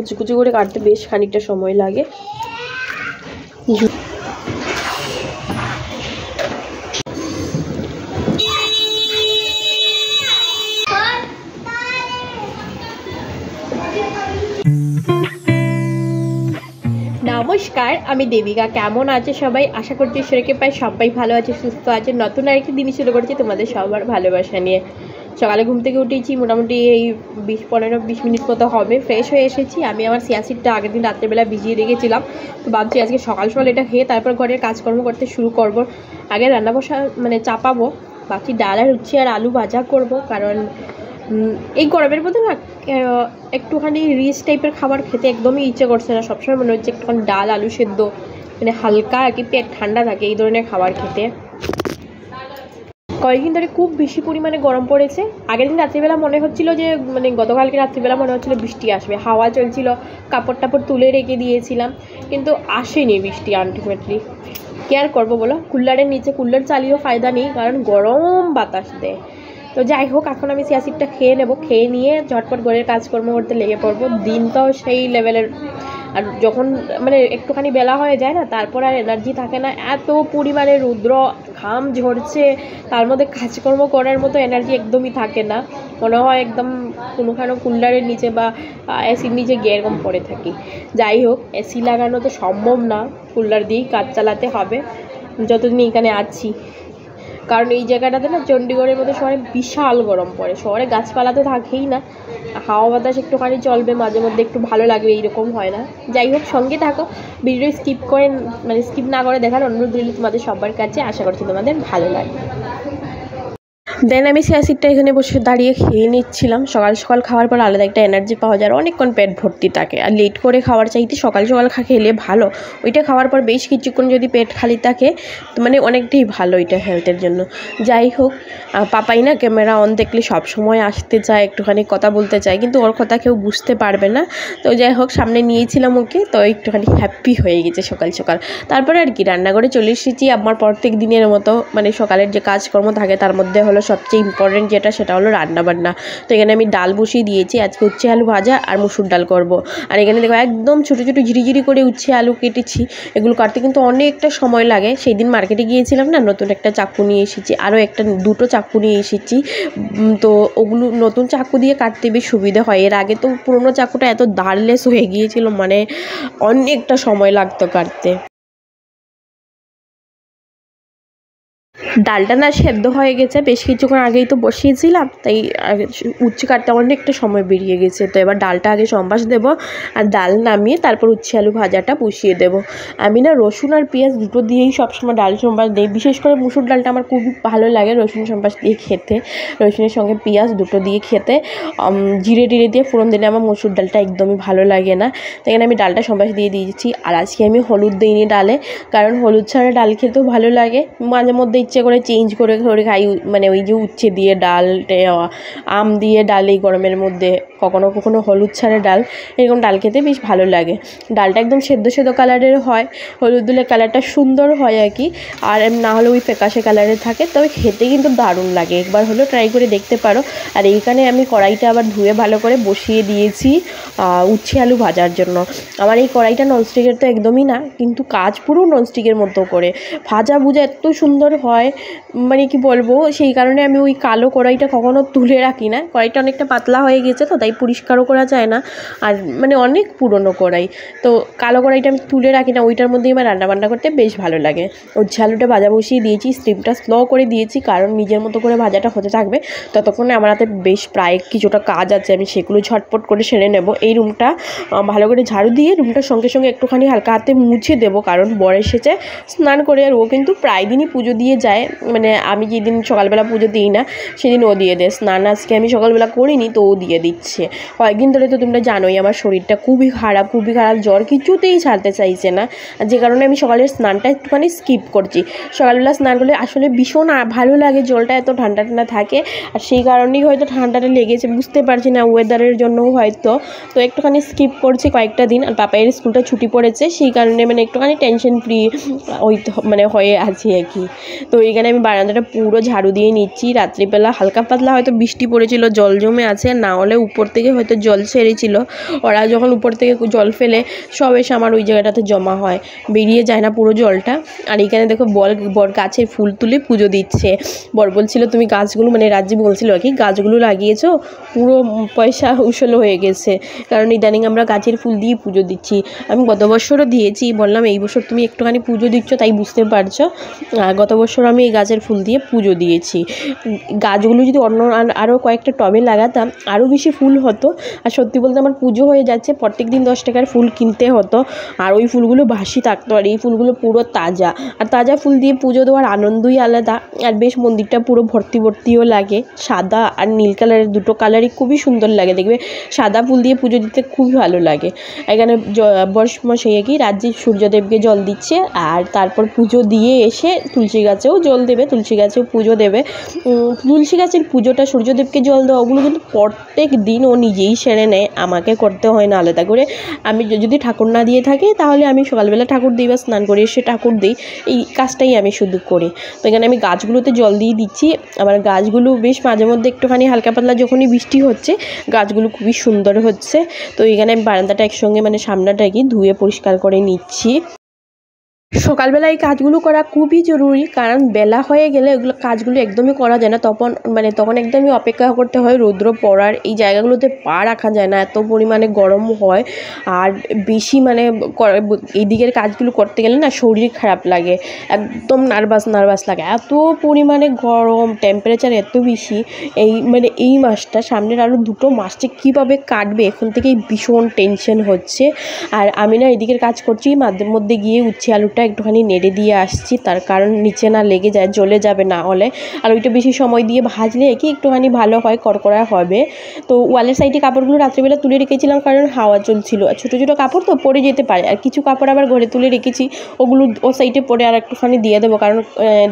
কুচি কুচি করে কাটতে বেশ খানিকটা সময় লাগে। নমস্কার, আমি দেবিকা। কেমন আছে সবাই? আশা করছি ঈশ্বরকে পাই সবাই ভালো আছে, সুস্থ আছে। নতুন আরেকটি দিন শুরু করছি তোমাদের সবার ভালোবাসা নিয়ে। সকালে ঘুম থেকে উঠেছি, মোটামুটি এই 15-20 মিনিট মতো হবে। ফ্রেশ হয়ে এসেছি। আমি আমার সিয়াসিডটা আগের দিন রাত্রেবেলা ভিজিয়ে রেখেছিলাম, তো ভাবছি আজকে সকাল সকাল এটা খেয়ে তারপর ঘরের কাজকর্ম করতে শুরু করব। আগে রান্না বসা চাপাবো, ভাবছি ডাল আর উচ্ছে আর আলু ভাজা করব, কারণ এই গরমের মধ্যে না একটুখানি রিচ টাইপের খাবার খেতে একদমই ইচ্ছে করছে না। সবসময় মনে হচ্ছে একটুখানি ডাল আলু সেদ্ধ, মানে হালকা আর কি, পেট ঠান্ডা থাকে এই ধরনের খাবার খেতে। কয়েকদিন ধরে খুব বেশি পরিমাণে গরম পড়েছে। আগের দিন রাত্রিবেলা মনে হচ্ছিল যে, মানে গতকালকে রাত্রিবেলা মনে হচ্ছিল বৃষ্টি আসবে, হাওয়া চলছিল, কাপড় টাপড় তুলে রেখে দিয়েছিলাম, কিন্তু আসেনি বৃষ্টি আলটিমেটলি। কি আর করবো বলো, কুলারের নিচে কুলার চালিয়েও ফায়দা নেই, কারণ গরম বাতাস দেয়। তো যাই হোক, এখন আমি সিয়াসিডটা খেয়ে নেবো, খেয়ে নিয়ে ঝটপট ঘরের কাজকর্ম করতে লেগে পড়বো। দিনটাও সেই লেভেলের, আর যখন মানে একটুখানি বেলা হয়ে যায় না, তারপর আর এনার্জি থাকে না। এত পরিমাণে রৌদ্র, ঘাম ঝরছে, তার মধ্যে কাজকর্ম করার মতো এনার্জি একদমই থাকে না। মনে হয় একদম কোনোখানো কুলারের নিচে বা এসির নিচে গিয়ে এরকম পড়ে থাকি। যাই হোক, এসি লাগানো তো সম্ভব না, কুলার দিয়েই কাজ চালাতে হবে যতদিন এখানে আছি। কারণ এই জায়গাটাতে না, চণ্ডীগড়ের মধ্যে শহরে বিশাল গরম পড়ে। শহরে গাছপালা তো থাকেই না, হাওয়া বাতাস একটুখানি চলবে মাঝে মধ্যে, একটু ভালো লাগবে, এইরকম হয় না। যাই হোক, সঙ্গে থাকো, ভিডিও স্কিপ না করে দেখার অনুরোধ রইল তোমাদের সবার কাছে। আশা করছি তোমাদের ভালো লাগবে। দেন আমি সিয়াসিডটা এখানে বসে দাঁড়িয়ে খেয়ে নিচ্ছিলাম। সকাল সকাল খাওয়ার পর আলাদা একটা এনার্জি পাওয়া যায়, অনেকক্ষণ পেট ভর্তি থাকে। আর লেট করে খাওয়ার চাইতে সকাল সকাল খেলে ভালো। ওইটা খাওয়ার পর বেশ কিছুক্ষণ যদি পেট খালি থাকে, মানে অনেকটাই ভালো এটা হেলথের জন্য। যাই হোক, পাপাই না ক্যামেরা অন দেখলে সবসময় আসতে চায়, একটুখানি কথা বলতে চায়, কিন্তু ওর কথা কেউ বুঝতে পারবে না। তো যাই হোক, সামনে নিয়েছিলাম ওকে, তো একটুখানি হ্যাপি হয়ে গেছে সকাল সকাল। তারপরে আর কি, রান্নাঘরে চলে এসেছি। আমার প্রত্যেক দিনের মতো, মানে সকালের যে কাজকর্ম থাকে তার মধ্যে হলো সবচেয়ে ইম্পর্টেন্ট যেটা, সেটা হলো রান্নাবান্না। তো এখানে আমি ডাল বসিয়ে দিয়েছি। আজকে উচ্ছে আলু ভাজা আর মুসুর ডাল করব। আর এখানে দেখো একদম ছোটো ছোটো ঝিরিঝিরি করে উচ্ছে আলু কেটেছি। এগুলো কাটতে কিন্তু অনেকটা সময় লাগে। সেই দিন মার্কেটে গিয়েছিলাম না, নতুন একটা চাকু নিয়ে এসেছি, আরও দুটো চাকু নিয়ে এসেছি। তো ওগুলো নতুন চাকু দিয়ে কাটতে বেশ সুবিধা হয়। এর আগে তো পুরোনো চাকুটা এত ধারলেস হয়ে গিয়েছিল, মানে অনেকটা সময় লাগতো কাটতে। ডালটা না সেদ্ধ হয়ে গেছে, বেশ কিছুক্ষণ আগেই তো বসিয়েছিলাম, তাই উচ্ছে কাটতে অনেকটা সময় বেরিয়ে গেছে। তো এবার ডালটা আগে সম্বাস দেবো, আর ডাল নামিয়ে তারপর উচ্ছে আলু ভাজাটা বসিয়ে দেবো। আমি না রসুন আর পেঁয়াজ দুটো দিয়েই সবসময় ডাল সম্বাস দিই। বিশেষ করে মুসুর ডালটা আমার খুবই ভালো লাগে রসুন সম্বাস দিয়ে খেতে, রসুনের সঙ্গে পেঁয়াজ দুটো দিয়ে খেতে। জিরে টিরে দিয়ে ফোড়ন দিলে আমার মুসুর ডালটা একদমই ভালো লাগে না। তো এখানে আমি ডালটা সম্বাস দিয়ে দিয়েছি। আর আজকে আমি হলুদ দিইনি ডালে, কারণ হলুদ ছাড়া ডাল খেতেও ভালো লাগে। মাঝে মধ্যে ইচ্ছে করে চেঞ্জ করে খাই, মানে ওই যে উচ্ছে দিয়ে ডাল, আম দিয়ে ডাল এই গরমের মধ্যে কখনো কখনো হলুদ ছাড়া ডাল, এরকম ডাল খেতে বেশ ভালো লাগে। ডালটা একদম সেদ্ধ সেদ্ধ কালারের হয়, হলুদ দিলে কালারটা সুন্দর হয় আর কি। আর না হলে ওই ফ্যাকাশে কালারের থাকে, তবে খেতে কিন্তু দারুণ লাগে। একবার হলেও ট্রাই করে দেখতে পারো। আর এইখানে আমি কড়াইটা আবার ধুয়ে ভালো করে বসিয়ে দিয়েছি উচ্ছে আলু ভাজার জন্য। আমার এই কড়াইটা ননস্টিকের তো একদমই না, কিন্তু কাজ পুরো ননস্টিকের মতো করে, ভাজা ভুজা এত সুন্দর হয়, মানে কি বলবো। সেই কারণে আমি ওই কালো কড়াইটা কখনো তুলে রাখি না। কড়াইটা অনেকটা পাতলা হয়ে গেছে তো, তাই পরিষ্কারও করা যায় না, আর মানে অনেক পুরনো কড়াই, তো কালো কড়াইটা আমি তুলে রাখি না। ওইটার মধ্যেই আমার রান্নাবান্না করতে বেশ ভালো লাগে। উচ্ছে আলুটা ভাজা বসিয়ে দিয়েছি, স্টিমটা স্লো করে দিয়েছি, কারণ নিজের মতো করে ভাজাটা হতে থাকবে। ততক্ষণে আমার হাতে বেশ প্রায় কিছুটা কাজ আছে, আমি সেগুলো ঝটপট করে সেরে নেব। এই রুমটা ভালো করে ঝাড়ু দিয়ে রুমটার সঙ্গে সঙ্গে একটুখানি হালকা হাতে মুছে দেবো, কারণ বর এসেছে স্নান করে। আর ও কিন্তু প্রায় দিনই পুজো দিয়ে যায়, মানে আমি যেদিন সকালবেলা পুজো দিই না সেদিন ও দিয়ে দেয় স্নান। আজকে আমি সকালবেলা করিনি, তো ও দিয়ে দিচ্ছে। কয়েকদিন ধরে তো তোমরা জানোই আমার শরীরটা খুবই খারাপ, জ্বর কিছুতেই ছাড়তে চাইছে না, যে কারণে আমি সকালের স্নানটা একটুখানি স্কিপ করছি। সকালবেলা স্নান করলে আসলে ভীষণ ভালো লাগে, জলটা এত ঠান্ডা ঠান্ডা থাকে, আর সেই কারণেই হয়তো ঠান্ডাটা লেগেছে, বুঝতে পারছি না, ওয়েদারের জন্যও হয়তো। তো একটুখানি স্কিপ করছি কয়েকটা দিন। আর পাপাইয়ের স্কুলটা ছুটি পড়েছে, সেই কারণে মানে একটুখানি টেনশন ফ্রি মানে হয়ে আছি আর কি। তো এখানে এখানে আমি বারান্দাটা পুরো ঝাড়ু দিয়ে নিচ্ছি। রাত্রিবেলা হালকা পাতলা হয়তো বৃষ্টি পড়েছিল, জল জমে আছে, না হলে উপর থেকে হয়তো জল ছেড়েছিল। ওরা যখন উপর থেকে জল ফেলে সব এসে আমার ওই জায়গাটাতে জমা হয়, বেরিয়ে যায় না পুরো জলটা। আর এখানে দেখো বর গাছের ফুল তুলে পুজো দিচ্ছে। বর বলছিল তুমি গাছগুলো, মানে রাজ্যে বলছিল আর কি, গাছগুলো লাগিয়েছো, পুরো পয়সা উসল হয়ে গেছে, কারণ ইদানিং আমরা গাছের ফুল দিয়ে পুজো দিচ্ছি। আমি গত বছরও দিয়েছি, বললাম এই বছর তুমি একটুখানি পুজো দিচ্ছ তাই বুঝতে পারছো। গত বছর আমি এই গাছের ফুল দিয়ে পুজো দিয়েছি। গাছগুলো যদি অন্য আরও কয়েকটা টবে লাগাতাম আরও বেশি ফুল হতো। আর সত্যি বলতে আমার পুজো হয়ে যাচ্ছে, প্রত্যেক দিন 10 টাকার ফুল কিনতে হতো, আর ওই ফুলগুলো ভাসি থাকতো। আর এই ফুলগুলো পুরো তাজা, আর তাজা ফুল দিয়ে পুজো দেওয়ার আনন্দই আলাদা। আর বেশ মন্দিরটা পুরো ভর্তিও লাগে। সাদা আর নীল কালারের দুটো কালারই খুবই সুন্দর লাগে, দেখবে সাদা ফুল দিয়ে পুজো দিতে খুবই ভালো লাগে। এখানে বর্ষমশাই কি রাজ্যে সূর্যদেবকে জল দিচ্ছে, আর তারপর পুজো দিয়ে এসে তুলসী গাছেও জল দেবে, তুলসী গাছেও পুজো দেবে। তুলসী গাছের পুজোটা, সূর্যদেবকে জল দেওয়া, ওগুলো কিন্তু প্রত্যেক দিন ও নিজেই সেরে নেয়, আমাকে করতে হয় না আলাদা করে। আমি যদি ঠাকুর না দিয়ে থাকি তাহলে আমি সকালবেলা ঠাকুর দিই বা স্নান করে এসে ঠাকুর দিই, এই কাজটাই আমি শুধু করি। তো এখানে আমি গাছগুলোতে জল দিয়ে দিচ্ছি। আমার গাছগুলো বেশ মাঝে মধ্যে একটুখানি হালকা পাতলা যখনই বৃষ্টি হচ্ছে গাছগুলো খুবই সুন্দর হচ্ছে। তো এখানে আমি বারান্দাটা একসঙ্গে মানে সামনাটা কি ধুয়ে পরিষ্কার করে নিচ্ছি। সকালবেলা এই কাজগুলো করা খুবই জরুরি, কারণ বেলা হয়ে গেলে এগুলো কাজগুলো একদমই করা যায় না। তখন একদমই অপেক্ষা করতে হয় রৌদ্র পড়ার। এই জায়গাগুলোতে পা রাখা যায় না, এত পরিমাণে গরম হয়। আর বেশি মানে এই দিকের কাজগুলো করতে গেলে না শরীর খারাপ লাগে, একদম নার্ভাস লাগে, এত পরিমাণে গরম, টেম্পারেচার এত বেশি। এই মাসটা, সামনের আরও 2 মাস যে কীভাবে কাটবে এখন থেকেই ভীষণ টেনশন হচ্ছে। আর আমি না এদিকের কাজ করছি, মাঝে মধ্যে গিয়ে উচ্ছে আলুটা একটুখানি নেড়ে দিয়ে আসছি, তার কারণ নিচে না লেগে যায়, জ্বলে যাবে না হলে। আর ওইটা বেশি সময় দিয়ে ভাজলে কি একটুখানি ভালো হয়, কড়কড়া হবে। তো ওয়ালের সাইডে কাপড়গুলো রাত্রিবেলা তুলে রেখেছিলাম, কারণ হাওয়া চলছিল, আর ছোটো ছোটো কাপড় তো পরে যেতে পারে। আর কিছু কাপড় আবার ঘরে তুলে রেখেছি, ওগুলো ও সাইডে পরে আর একটুখানি দিয়ে দেবো, কারণ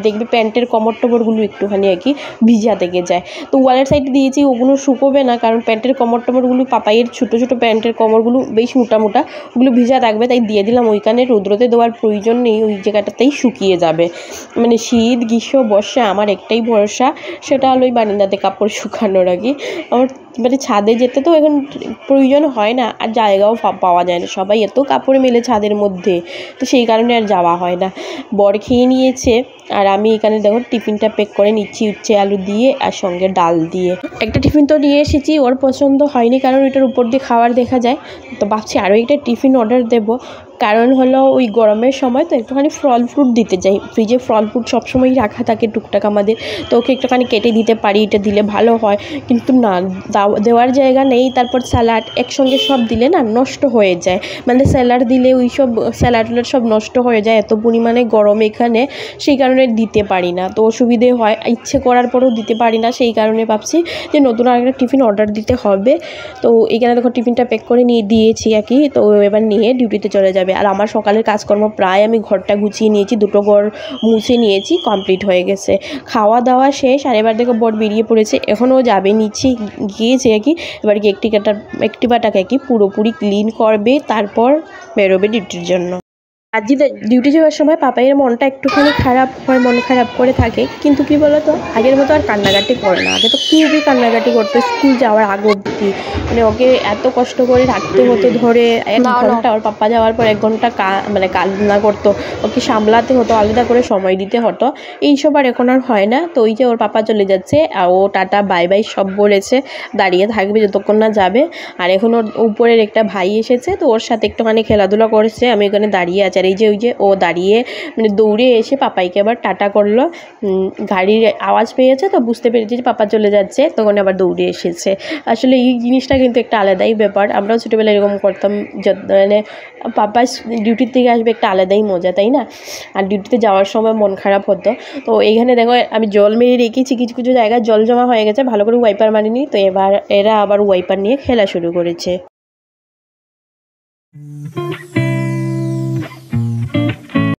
দেখবে প্যান্টের কোমর টোমরগুলো একটুখানি আর কি ভিজা থেকে যায়। তো ওয়ালের সাইডে দিয়েছি, ওগুলো শুকোবে না, কারণ প্যান্টের কোমর টোমরগুলো, পাপাইয়ের ছোটো ছোটো প্যান্টের কোমরগুলো বেশ মোটা ওগুলো ভিজা থাকবে, তাই দিয়ে দিলাম। ওইখানে রৌদ্রতে দেওয়ার প্রয়োজন নেই, ওই জায়গাটাতেই শুকিয়ে যাবে। মানে শীত গ্রীষ্ম বর্ষা আমার একটাই ভরসা, সেটা হলো ওই বারান্দাতে কাপড় শুকানোর আগে। আমার মানে ছাদে যেতে তো এখন প্রয়োজন হয় না, আর জায়গাও পাওয়া যায় না, সবাই এত কাপড় মেলে ছাদের মধ্যে, তো সেই কারণে আর যাওয়া হয় না। বর খেয়ে নিয়েছে, আর আমি এখানে দেখো টিফিনটা প্যাক করে নিচ্ছি উচ্ছে আলু দিয়ে আর সঙ্গে ডাল দিয়ে। একটা টিফিন তো নিয়ে এসেছি, ওর পছন্দ হয়নি, কারণ ওইটার উপর দিয়ে খাবার দেখা যায়। তো ভাবছি আরও একটা টিফিন অর্ডার দেবো, কারণ হলো ওই গরমের সময় তো একটুখানি ফল ফ্রুট দিতে যাই। ফ্রিজে ফল ফ্রুট সবসময়ই রাখা থাকে টুকটাক আমাদের, তো ওকে একটুখানি কেটে দিতে পারি, এটা দিলে ভালো হয়। কিন্তু না, দেওয়ার জায়গা নেই। তারপর স্যালাড একসঙ্গে সব দিলে না নষ্ট হয়ে যায়, মানে স্যালাড দিলে ওই সব স্যালাড সব নষ্ট হয়ে যায়, এত পরিমাণে গরম এখানে, সেই কারণে দিতে পারি না। তো অসুবিধে হয়, ইচ্ছে করার পরেও দিতে পারি না, সেই কারণে ভাবছি যে নতুন আরেকটা টিফিন অর্ডার দিতে হবে। তো এখানে দেখো টিফিনটা প্যাক করে নিয়ে দিয়েছি আর কি, তো এবার নিয়ে ডিউটিতে চলে যাবে। আর আমার সকালের কাজকর্ম প্রায় আমি ঘরটা গুছিয়ে নিয়েছি, 2টো ঘর মুছে নিয়েছি, কমপ্লিট হয়ে গেছে, খাওয়া দাওয়া শেষ। আর এবার দেখো বর বেরিয়ে পড়েছে, এখনও যাবে নিচে গিয়েছে আর কি, এবার কি একটিভাটাকে কি পুরোপুরি ক্লিন করবে, তারপর বেরোবে ডিউটির জন্য। আজকে ডিউটি যাওয়ার সময় পাপাইয়ের মনটা একটুখানি খারাপ হয়, মন খারাপ করে থাকে, কিন্তু কি বলতো আগের মতো আর কান্নাকাটি করে না। আগে তো খুবই কান্নাকাটি করতো স্কুল যাওয়ার আগ অবধি, মানে ওকে এত কষ্ট করে রাখতে হতো ধরে 1 ঘন্টা, ওর পাপা যাওয়ার পর 1 ঘন্টা কান্না করতো, ওকে সামলাতে হতো, আলাদা করে সময় দিতে হতো। এইসব আর এখন আর হয় না। তো ওই যে ওর পাপা চলে যাচ্ছে, আর ও টাটা বাই বাই সব বলেছে, দাঁড়িয়ে থাকবে যতক্ষণ না যাবে। আর এখন ওর উপরের একটা ভাই এসেছে, তো ওর সাথে একটুখানি খেলাধুলা করেছে, আমি এখানে দাঁড়িয়ে আছি। আর ওই যে ও দাঁড়িয়ে মানে দৌড়ে এসে পাপাইকে আবার টাটা করলো, গাড়ির আওয়াজ পেয়েছে তো বুঝতে পেরেছি যে পাপা চলে যাচ্ছে, তখন আবার দৌড়ে এসেছে। আসলে এই জিনিসটা কিন্তু একটা আলাদাই ব্যাপার, আমরাও ছোটোবেলায় এরকম করতাম, মানে পাপা ডিউটির থেকে আসবে একটা আলাদাই মজা, তাই না? আর ডিউটিতে যাওয়ার সময় মন খারাপ হতো। তো এইখানে দেখো আমি জল মেরে রেখেছি, কিছু কিছু জায়গায় জল জমা হয়ে গেছে, ভালো করে ওয়াইপার মারিনি, তো এবার এরা আবার ওয়াইপার নিয়ে খেলা শুরু করেছে।